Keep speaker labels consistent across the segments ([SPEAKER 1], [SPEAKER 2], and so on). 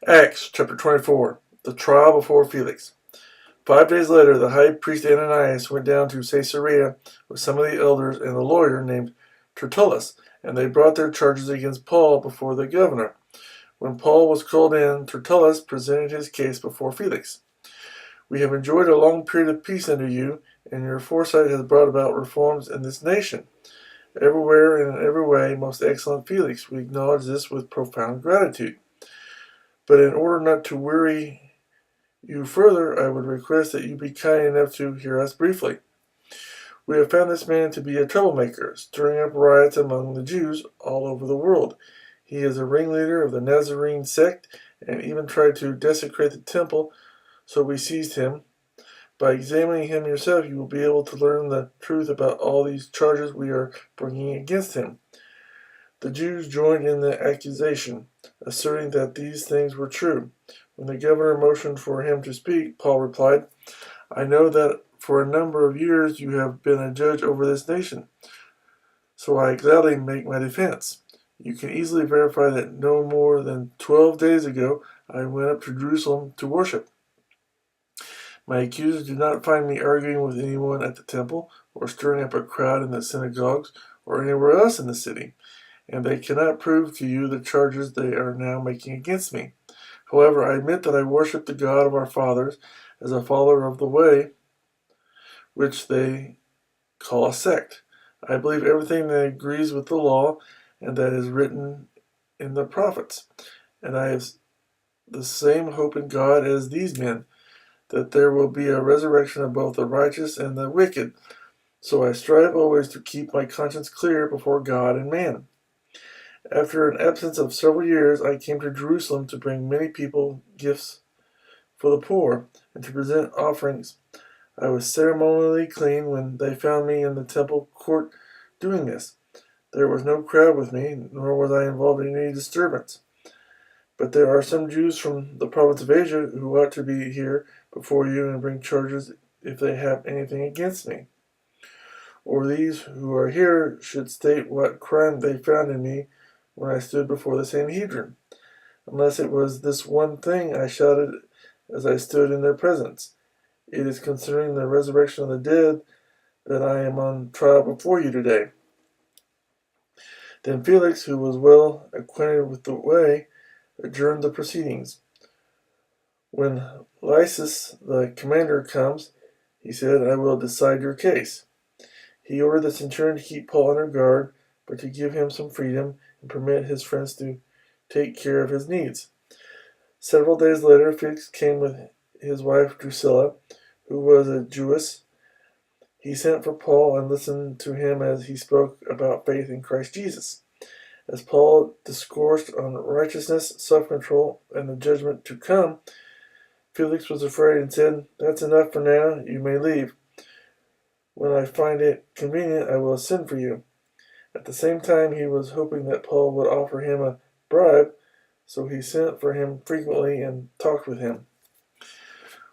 [SPEAKER 1] Acts chapter 24. The trial before Felix. 5 days later, the high priest Ananias went down to Caesarea with some of the elders and a lawyer named Tertullus, and they brought their charges against Paul before the governor. When Paul was called in, Tertullus presented his case before Felix. We have enjoyed a long period of peace under you, and your foresight has brought about reforms in this nation. Everywhere and in every way, most excellent Felix, we acknowledge this with profound gratitude. But in order not to weary you further, I would request that you be kind enough to hear us briefly. We have found this man to be a troublemaker, stirring up riots among the Jews all over the world. He is a ringleader of the Nazarene sect and even tried to desecrate the temple, so we seized him. By examining him yourself, you will be able to learn the truth about all these charges we are bringing against him. The Jews joined in the accusation, asserting that these things were true. When the governor motioned for him to speak, Paul replied, I know that for a number of years you have been a judge over this nation, so I gladly make my defense. You can easily verify that no more than 12 days ago I went up to Jerusalem to worship. My accusers did not find me arguing with anyone at the temple, or stirring up a crowd in the synagogues, or anywhere else in the city, and they cannot prove to you the charges they are now making against me. However, I admit that I worship the God of our fathers as a follower of the way, which they call a sect. I believe everything that agrees with the law and that is written in the prophets, and I have the same hope in God as these men, that there will be a resurrection of both the righteous and the wicked. So I strive always to keep my conscience clear before God and man. After an absence of several years, I came to Jerusalem to bring many people gifts for the poor and to present offerings. I was ceremonially clean when they found me in the temple court doing this. There was no crowd with me, nor was I involved in any disturbance. But there are some Jews from the province of Asia who ought to be here before you and bring charges if they have anything against me. Or these who are here should state what crime they found in me when I stood before the Sanhedrin. Unless it was this one thing, I shouted as I stood in their presence. It is concerning the resurrection of the dead that I am on trial before you today. Then Felix, who was well acquainted with the way, adjourned the proceedings. When Lysias, the commander, comes, he said, I will decide your case. He ordered the centurion to keep Paul under guard, but to give him some freedom and permit his friends to take care of his needs. Several days later, Felix came with his wife Drusilla, who was a Jewess. He sent for Paul and listened to him as he spoke about faith in Christ Jesus. As Paul discoursed on righteousness, self-control, and the judgment to come, Felix was afraid and said, That's enough for now, you may leave. When I find it convenient, I will send for you. At the same time, he was hoping that Paul would offer him a bribe, so he sent for him frequently and talked with him.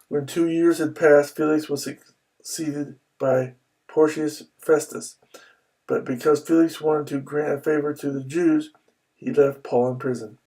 [SPEAKER 1] When 2 years had passed, Felix was succeeded by Porcius Festus. But because Felix wanted to grant a favor to the Jews, he left Paul in prison.